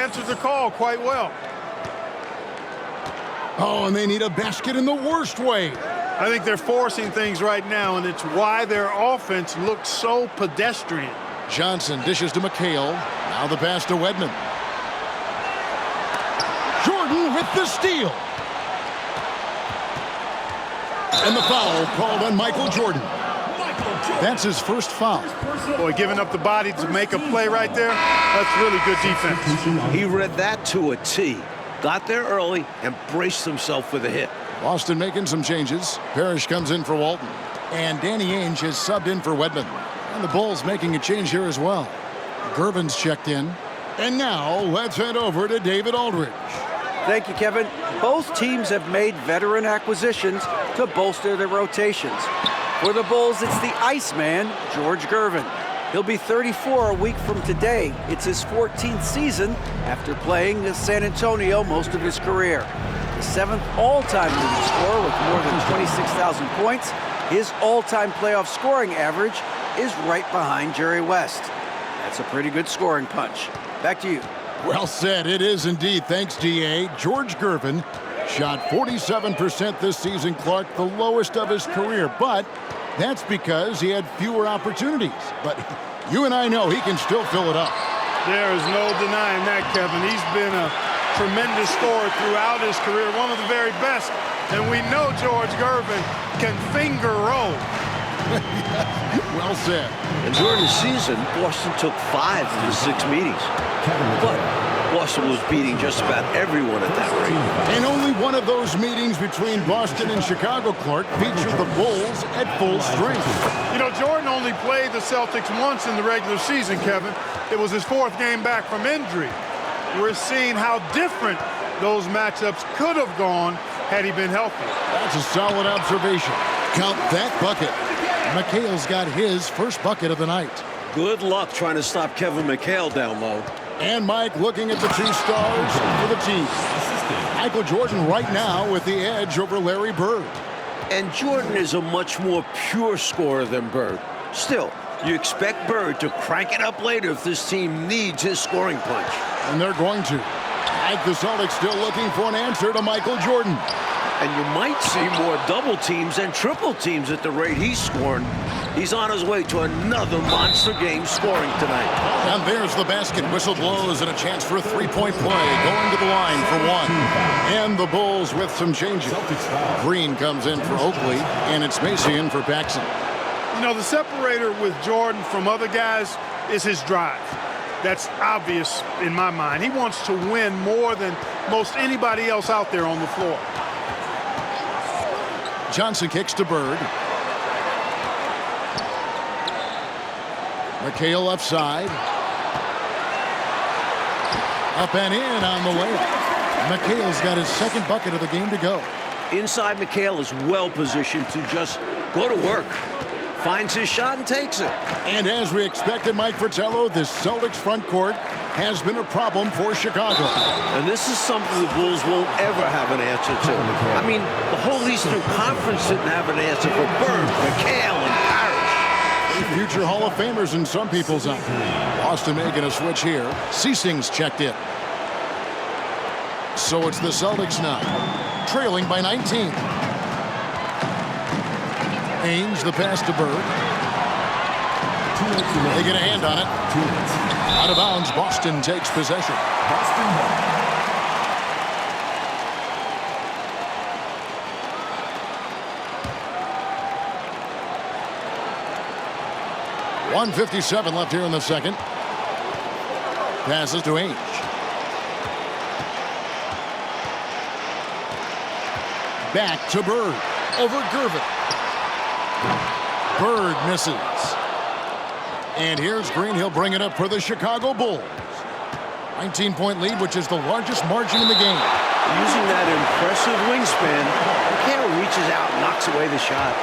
answered the call quite well. Oh, and they need a basket in the worst way. I think they're forcing things right now, and it's why their offense looks so pedestrian. Johnson dishes to McHale. Now the pass to Wedman. Jordan with the steal. And the foul called on Michael Jordan. That's his first foul. Boy, giving up the body to make a play right there, that's really good defense. He read that to a T. Got there early and braced himself for the hit. Boston making some changes. Parrish comes in for Walton. And Danny Ainge has subbed in for Wedman. And the Bulls making a change here as well. Gervin's checked in. And now let's head over to David Aldridge. Thank you, Kevin. Both teams have made veteran acquisitions to bolster their rotations. For the Bulls, it's the Iceman, George Gervin. He'll be 34 a week from today. It's his 14th season after playing in San Antonio most of his career. The 7th all-time leading scorer with more than 26,000 points. His all-time playoff scoring average is right behind Jerry West. That's a pretty good scoring punch. Back to you. Well said. It is indeed. Thanks, DA. George Gervin shot 47% this season, Clark, the lowest of his career. But that's because he had fewer opportunities. But you and I know he can still fill it up. There is no denying that, Kevin. He's been a tremendous scorer throughout his career, one of the very best. And we know George Gervin can finger roll. Well said. And during the season, Boston took 5 of the 6 meetings. But Boston was beating just about everyone at that rate. And only one of those meetings between Boston and Chicago, Clark, featured the Bulls at full strength. You know, Jordan only played the Celtics once in the regular season, Kevin. It was his 4th game back from injury. We're seeing how different those matchups could have gone had he been healthy. That's a solid observation. Count that bucket. McHale's got his first bucket of the night. Good luck trying to stop Kevin McHale down low. And Mike looking at the 2 stars for the team. Michael Jordan right now with the edge over Larry Bird. And Jordan is a much more pure scorer than Bird. Still, you expect Bird to crank it up later if this team needs his scoring punch. And they're going to. Like the Celtics still looking for an answer to Michael Jordan. And you might see more double teams and triple teams at the rate he's scoring. He's on his way to another monster game scoring tonight. And there's the basket. Whistle blows and a chance for a 3-point play. Going to the line for 1. And the Bulls with some changes. Green comes in for Oakley, and it's Macy in for Paxson. You know, the separator with Jordan from other guys is his drive. That's obvious in my mind. He wants to win more than most anybody else out there on the floor. Johnson kicks to Bird. McHale left side. Up and in on the layup. McHale's got his 2nd bucket of the game to go. Inside, McHale is well positioned to just go to work. Finds his shot and takes it. And as we expected, Mike Fratello, this Celtics front court has been a problem for Chicago. And this is something the Bulls won't ever have an answer to. I mean, the whole Eastern Conference didn't have an answer for Bird, McHale, and Parrish. Future Hall of Famers in some people's eyes. Boston making a switch here. Ceasing's checked in. So it's the Celtics now, trailing by 19. Ainge, the pass to Bird. They get a hand on it. Out of bounds, Boston takes possession. Boston. 1:57 left here in the second. Passes to Ainge. Back to Bird. Over Gervin. Bird misses. And here's Green. He'll bring it up for the Chicago Bulls. 19-point lead, which is the largest margin in the game. Using that impressive wingspan, McHale reaches out and knocks away the shot.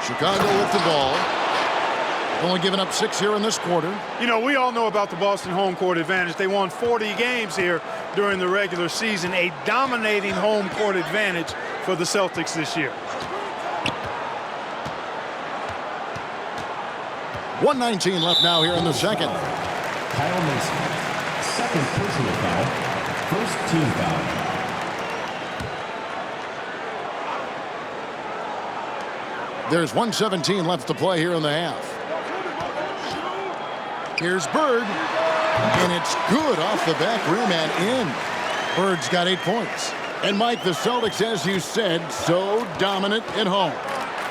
Chicago with the ball. Only giving up 6 here in this quarter. You know, we all know about the Boston home court advantage. They won 40 games here during the regular season. A dominating home court advantage for the Celtics this year. 1:19 left now here in the second. Kyle Mason, second personal foul, first team foul. There's 1:17 left to play here in the half. Here's Bird, and it's good off the back rim and in. Bird's got 8 points. And Mike, the Celtics, as you said, so dominant at home.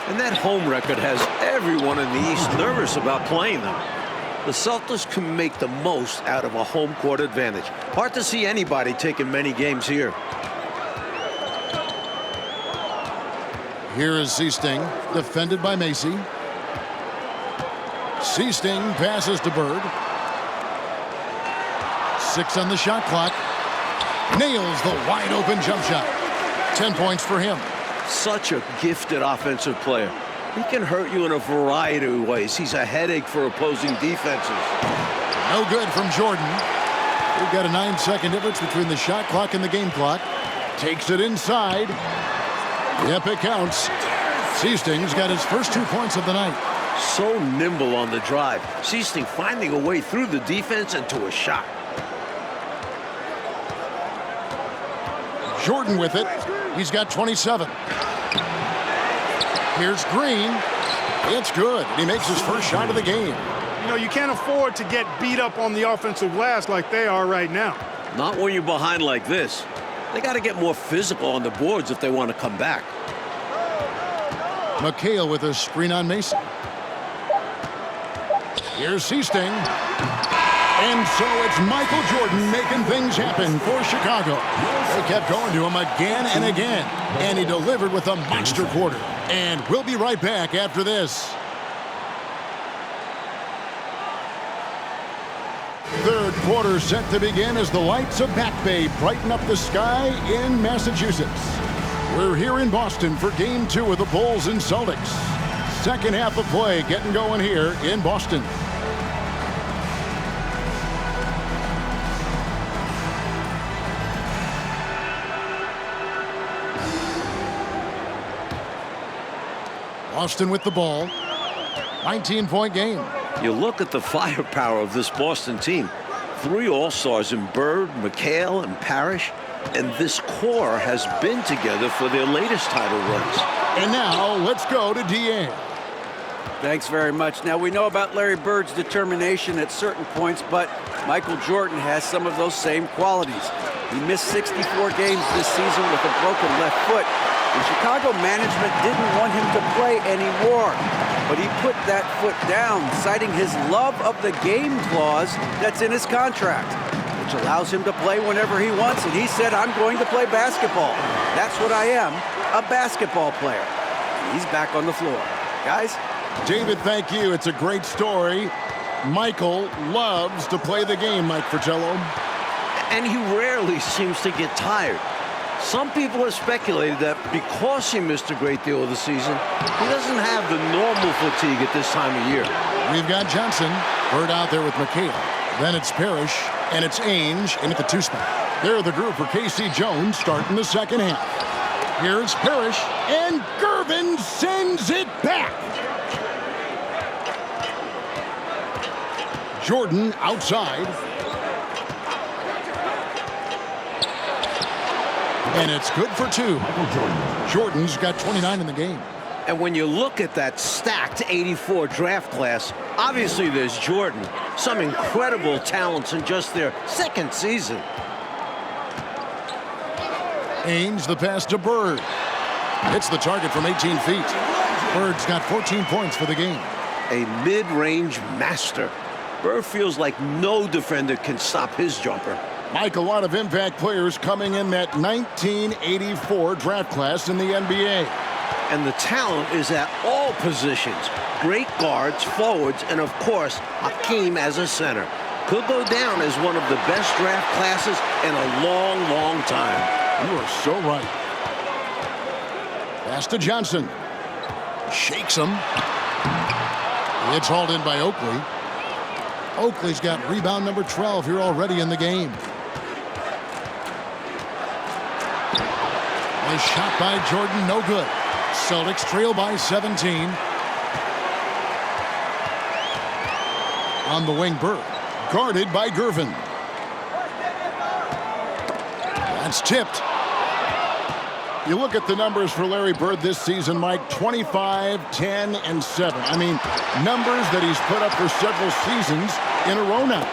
And that home record has everyone in the East nervous about playing them. The Celtics can make the most out of a home court advantage. Hard to see anybody taking many games here. Here is Seasting, defended by Macy. Seasting passes to Bird. 6 on the shot clock. Nails the wide-open jump shot. 10 points for him. Such a gifted offensive player. He can hurt you in a variety of ways. He's a headache for opposing defenses. No good from Jordan. We've got a 9-second difference between the shot clock and the game clock. Takes it inside. Yep, it counts. Seasting's got his first 2 points of the night. So nimble on the drive. Seasting finding a way through the defense and to a shot. Jordan with it. He's got 27. Here's Green. It's good. He makes his first shot of the game. You know, you can't afford to get beat up on the offensive glass like they are right now. Not when you're behind like this. They got to get more physical on the boards if they want to come back. McHale with a screen on Mason. Here's Seasting. And so it's Michael Jordan making things happen for Chicago. They kept going to him again and again. And he delivered with a monster quarter. And we'll be right back after this. Third quarter set to begin as the lights of Back Bay brighten up the sky in Massachusetts. We're here in Boston for Game 2 of the Bulls and Celtics. Second half of play getting going here in Boston. Boston with the ball. 19-point game. You look at the firepower of this Boston team. 3 All-Stars in Bird, McHale, and Parrish. And this core has been together for their latest title runs. And now, let's go to DA. Thanks very much. Now, we know about Larry Bird's determination at certain points, but Michael Jordan has some of those same qualities. He missed 64 games this season with a broken left foot, and Chicago management didn't want him to play anymore. But he put that foot down, citing his love of the game clause that's in his contract, which allows him to play whenever he wants, and he said, I'm going to play basketball. That's what I am, a basketball player. He's back on the floor. Guys? David, thank you. It's a great story. Michael loves to play the game, Mike Fratello. And he rarely seems to get tired. Some people have speculated that because he missed a great deal of the season, he doesn't have the normal fatigue at this time of year. We've got Johnson. Bird out there with McHale. Then it's Parrish, and it's Ainge in at the 2 spot. They're the group for K.C. Jones starting the second half. Here's Parrish, and Gervin sends it back. Jordan outside. And it's good for 2. Jordan's got 29 in the game. And when you look at that stacked 84 draft class, obviously there's Jordan. Some incredible talents in just their second season. Ainge the pass to Bird. Hits the target from 18 feet. Bird's got 14 points for the game. A mid-range master. Bird feels like no defender can stop his jumper. Mike, a lot of impact players coming in that 1984 draft class in the NBA. And the talent is at all positions. Great guards, forwards, and of course, Hakeem as a center. Could go down as one of the best draft classes in a long, long time. You are so right. Pass to Johnson. Shakes him. It's hauled in by Oakley. Oakley's got rebound number 12 here already in the game. A shot by Jordan, no good. Celtics trail by 17. On the wing, Bird. Guarded by Gervin. That's tipped. You look at the numbers for Larry Bird this season, Mike, 25, 10, and 7. I mean, numbers that he's put up for several seasons in a row now.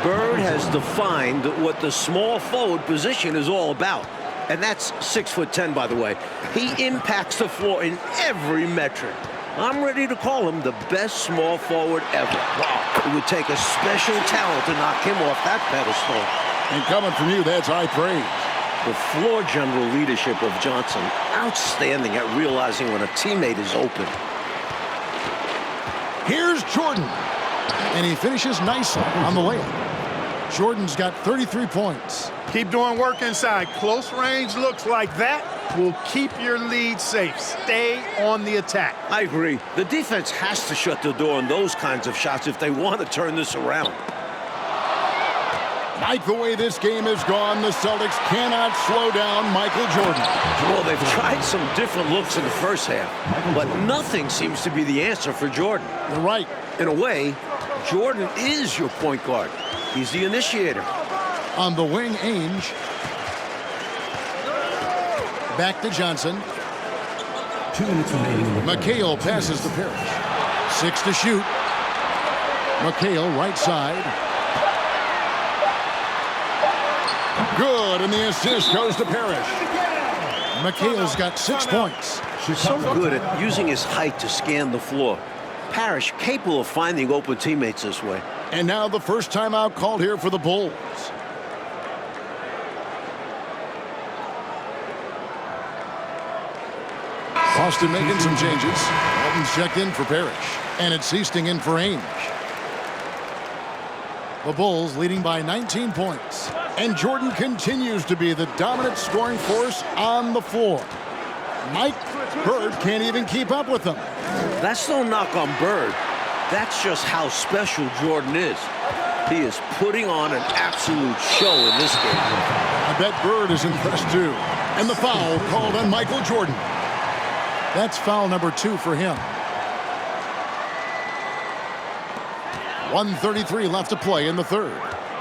Bird has defined what the small forward position is all about. And that's 6'10", by the way. He impacts the floor in every metric. I'm ready to call him the best small forward ever. Wow. It would take a special talent to knock him off that pedestal. And coming from you, that's high praise. The floor general leadership of Johnson, outstanding at realizing when a teammate is open. Here's Jordan. And he finishes nicely on the layup. Jordan's got 33 points. Keep doing work inside. Close range looks like that will keep your lead safe. Stay on the attack. I agree. The defense has to shut the door on those kinds of shots if they want to turn this around. Like the way this game has gone, the Celtics cannot slow down Michael Jordan. Well, they've tried some different looks in the first half, but nothing seems to be the answer for Jordan. You're right. In a way, Jordan is your point guard. He's the initiator. On the wing, Ainge. Back to Johnson. 2 minutes remaining. McHale passes to Parrish. 6 to shoot. McHale right side. Good, and the assist goes to Parrish. McHale's got 6 points. So good at using his height to scan the floor. Parrish capable of finding open teammates this way. And now the first timeout called here for the Bulls. Boston making some changes. Walton's checked in for Parrish. And it's Easting in for Ainge. The Bulls leading by 19 points. And Jordan continues to be the dominant scoring force on the floor. Mike, Bird can't even keep up with them. That's no knock on Bird. That's just how special Jordan is. He is putting on an absolute show in this game. I bet Bird is impressed too. And the foul called on Michael Jordan. That's foul number 2 for him. 1:33 left to play in the third.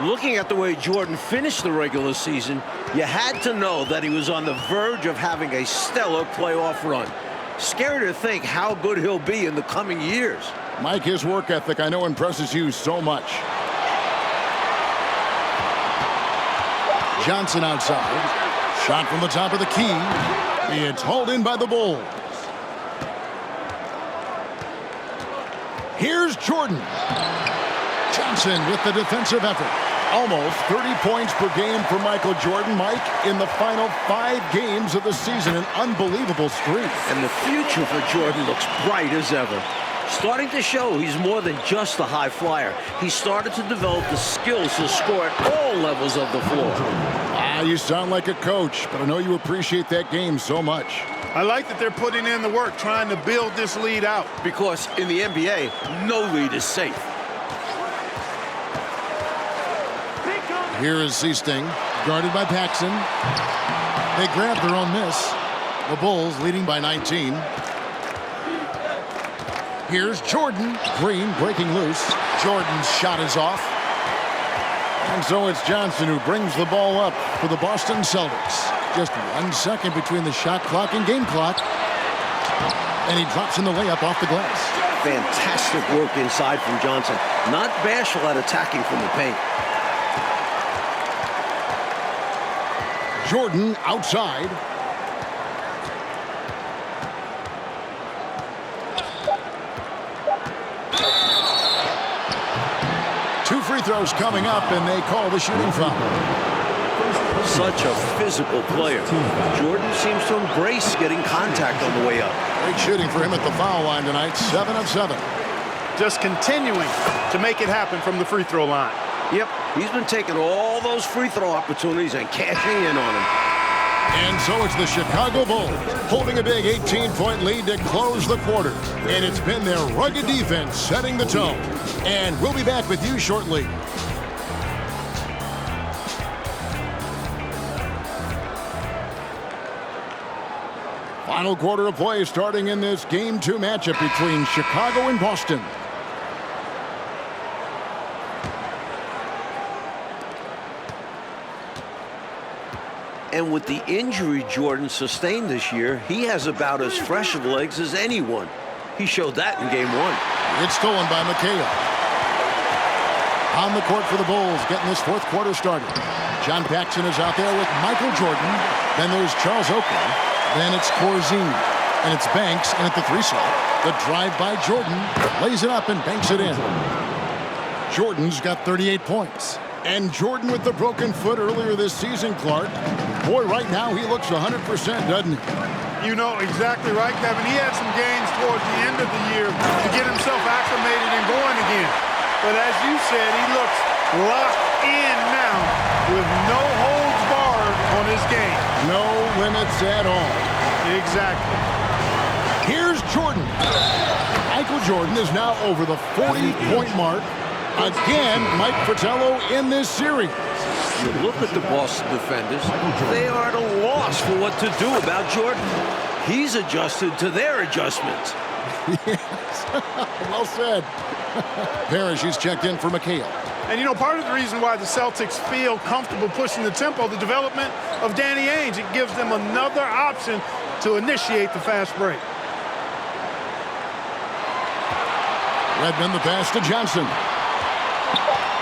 Looking at the way Jordan finished the regular season, you had to know that he was on the verge of having a stellar playoff run. Scary to think how good he'll be in the coming years. Mike, his work ethic I know impresses you so much. Johnson outside. Shot from the top of the key. It's hauled in by the Bulls. Here's Jordan. Johnson with the defensive effort. Almost 30 points per game for Michael Jordan, Mike, in the final 5 games of the season. An unbelievable streak. And the future for Jordan looks bright as ever. Starting to show he's more than just a high flyer. He started to develop the skills to score at all levels of the floor. You sound like a coach, but I know you appreciate that game so much. I like that they're putting in the work, trying to build this lead out. Because in the NBA, no lead is safe. Here is Seasting, guarded by Paxson. They grab their own miss. The Bulls leading by 19. Here's Jordan. Green breaking loose. Jordan's shot is off. And so it's Johnson who brings the ball up for the Boston Celtics. Just 1 second between the shot clock and game clock. And he drops in the layup off the glass. Fantastic work inside from Johnson. Not bashful at attacking from the paint. Jordan outside. Two free throws coming up, and they call the shooting foul. Such a physical player. Jordan seems to embrace getting contact on the way up. Great shooting for him at the foul line tonight. 7 of 7. Just continuing to make it happen from the free throw line. Yep, he's been taking all those free throw opportunities and cashing in on them. And so it's the Chicago Bulls holding a big 18-point lead to close the quarter. And it's been their rugged defense setting the tone. And we'll be back with you shortly. Final quarter of play starting in this Game 2 matchup between Chicago and Boston. And with the injury Jordan sustained this year, he has about as fresh of legs as anyone. He showed that in game 1. It's stolen by McHale. On the court for the Bulls, getting this fourth quarter started. John Paxson is out there with Michael Jordan. Then there's Charles Oakley. Then it's Corzine. And it's Banks, and at the 3 slot, the drive by Jordan, lays it up and banks it in. Jordan's got 38 points. And Jordan with the broken foot earlier this season, Clark. Boy, right now he looks 100%, doesn't he? You know exactly right, Kevin. He had some gains towards the end of the year to get himself acclimated and going again. But as you said, he looks locked in now with no holds barred on his game. No limits at all. Exactly. Here's Jordan. Michael Jordan is now over the 40-point mark. Again, Mike Fratello in this series. You look at the Boston defenders, they are at a loss for what to do about Jordan. He's adjusted to their adjustments. Yes, well said. Parrish, he's checked in for McHale. And, you know, part of the reason why the Celtics feel comfortable pushing the tempo, the development of Danny Ainge, it gives them another option to initiate the fast break. Redmond the pass to Johnson.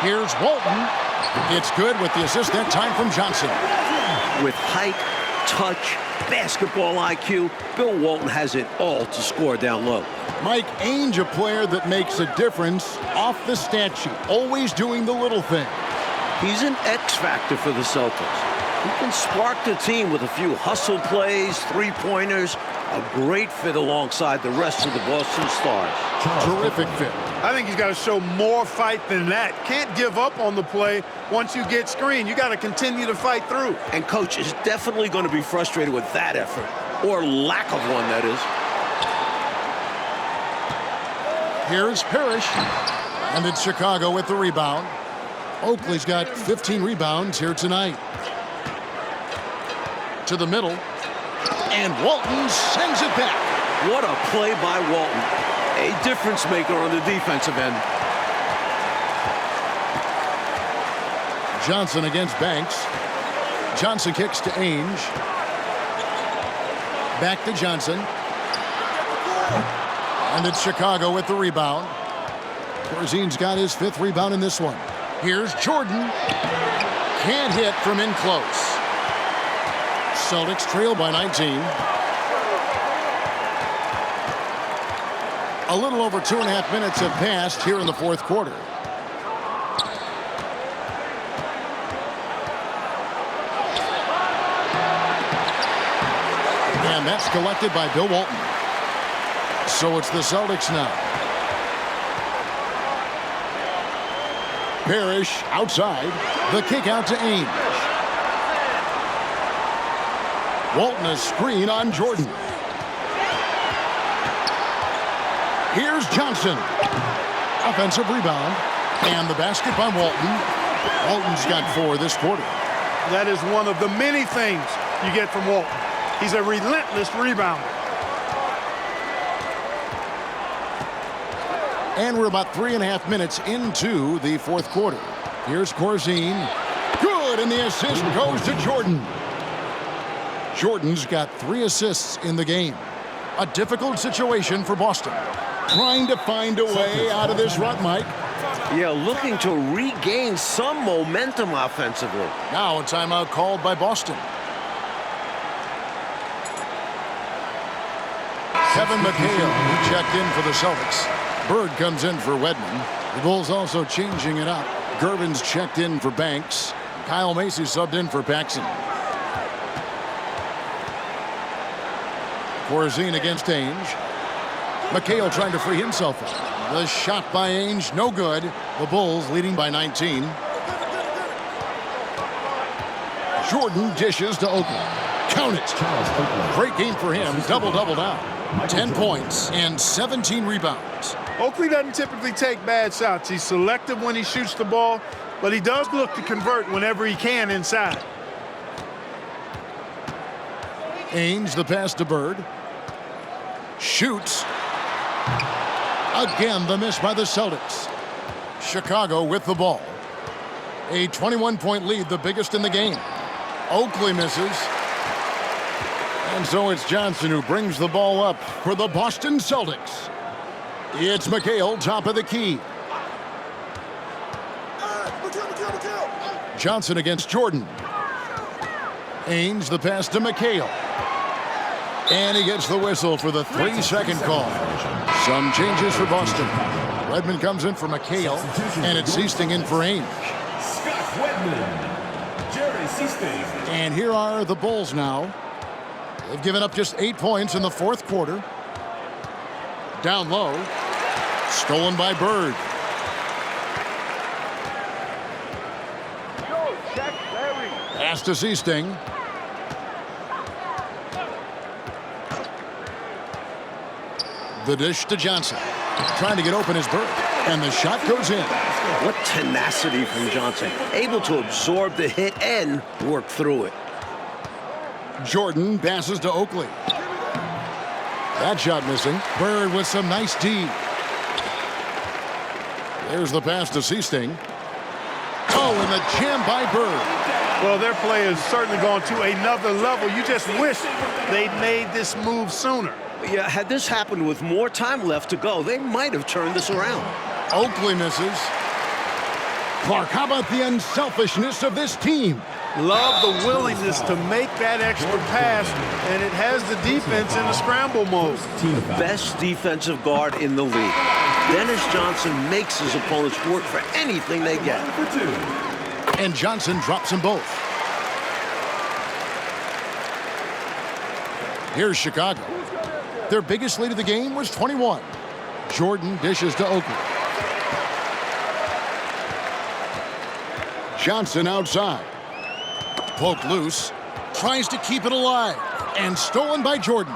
Here's Walton. It's good with the assist that time from Johnson. With height, touch, basketball IQ, Bill Walton has it all to score down low. Mike Ainge, a player that makes a difference off the stat sheet, always doing the little thing. He's an X factor for the Celtics. He can spark the team with a few hustle plays, three-pointers, a great fit alongside the rest of the Boston Stars. Terrific fit. I think he's got to show more fight than that. Can't give up on the play once you get screened. You got to continue to fight through. And coach is definitely going to be frustrated with that effort, or lack of one, that is. Here's Parrish. And it's Chicago with the rebound. Oakley's got 15 rebounds here tonight. To the middle. And Walton sends it back. What a play by Walton. A difference maker on the defensive end. Johnson against Banks. Johnson kicks to Ainge. Back to Johnson. And it's Chicago with the rebound. Corzine's got his 5th rebound in this one. Here's Jordan. Can't hit from in close. Celtics trail by 19. A little over 2.5 minutes have passed here in the fourth quarter. And that's collected by Bill Walton. So it's the Celtics now. Parrish outside. The kick out to Ainge. Walton a screen on Jordan. Here's Johnson. Offensive rebound. And the basket by Walton. Walton's got 4 this quarter. That is one of the many things you get from Walton. He's a relentless rebounder. And we're about 3.5 minutes into the fourth quarter. Here's Corzine. Good, and the assist goes to Jordan. Jordan's got 3 assists in the game. A difficult situation for Boston. Trying to find a way out of this rut, Mike. Yeah, looking to regain some momentum offensively. Now a timeout called by Boston. Kevin McHale checked in for the Celtics. Bird comes in for Wedman. The Bulls also changing it up. Gervin's checked in for Banks. Kyle Macy subbed in for Paxson. Corzine against Ainge. McHale trying to free himself up. The shot by Ainge, no good. The Bulls leading by 19. Jordan dishes to Oakley. Count it. Great game for him. Double-double now. 10 points and 17 rebounds. Oakley doesn't typically take bad shots. He's selective when he shoots the ball, but he does look to convert whenever he can inside. Ainge, the pass to Bird. Shoots. Again, the miss by the Celtics. Chicago with the ball. A 21-point lead, the biggest in the game. Oakley misses. And so it's Johnson who brings the ball up for the Boston Celtics. It's McHale, top of the key. Johnson against Jordan. Ainge, the pass to McHale. And he gets the whistle for the 3-second call. Some changes for Boston. Redmond comes in for McHale, and it's Seasting in for Ainge. Scott Redmond. Jerry Seasting. And here are the Bulls now. They've given up just 8 points in the fourth quarter. Down low. Stolen by Bird. Pass to Seasting. The dish to Johnson. Trying to get open is Bird. And the shot goes in. What tenacity from Johnson. Able to absorb the hit and work through it. Jordan passes to Oakley. That shot missing. Bird with some nice D. There's the pass to Seasting. Oh, and the jam by Bird. Well, their play has certainly gone to another level. You just wish they'd made this move sooner. Yeah, had this happened with more time left to go, they might have turned this around. Oakley misses. Clark, how about the unselfishness of this team? Love the willingness to make that extra pass, and it has the defense in the scramble mode. Best defensive guard in the league. Dennis Johnson makes his opponents work for anything they get. And Johnson drops them both. Here's Chicago. Their biggest lead of the game was 21. Jordan dishes to Oakley. Johnson outside. Poked loose. Tries to keep it alive. And stolen by Jordan.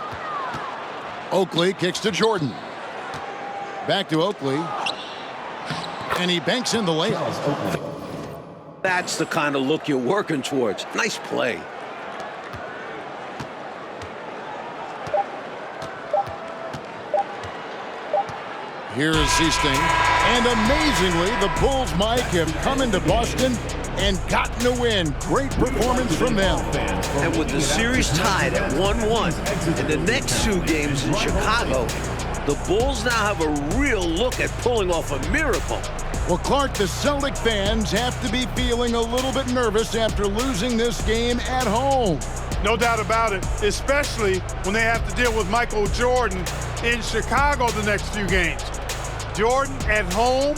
Oakley kicks to Jordan. Back to Oakley. And he banks in the layup. That's the kind of look you're working towards. Nice play. Here is Seasting. And amazingly, the Bulls, Mike, have come into Boston and gotten a win. Great performance from them. And with the series tied at 1-1 in the next 2 games in Chicago, the Bulls now have a real look at pulling off a miracle. Well, Clark, the Celtic fans have to be feeling a little bit nervous after losing this game at home. No doubt about it, especially when they have to deal with Michael Jordan in Chicago the next few games. Jordan at home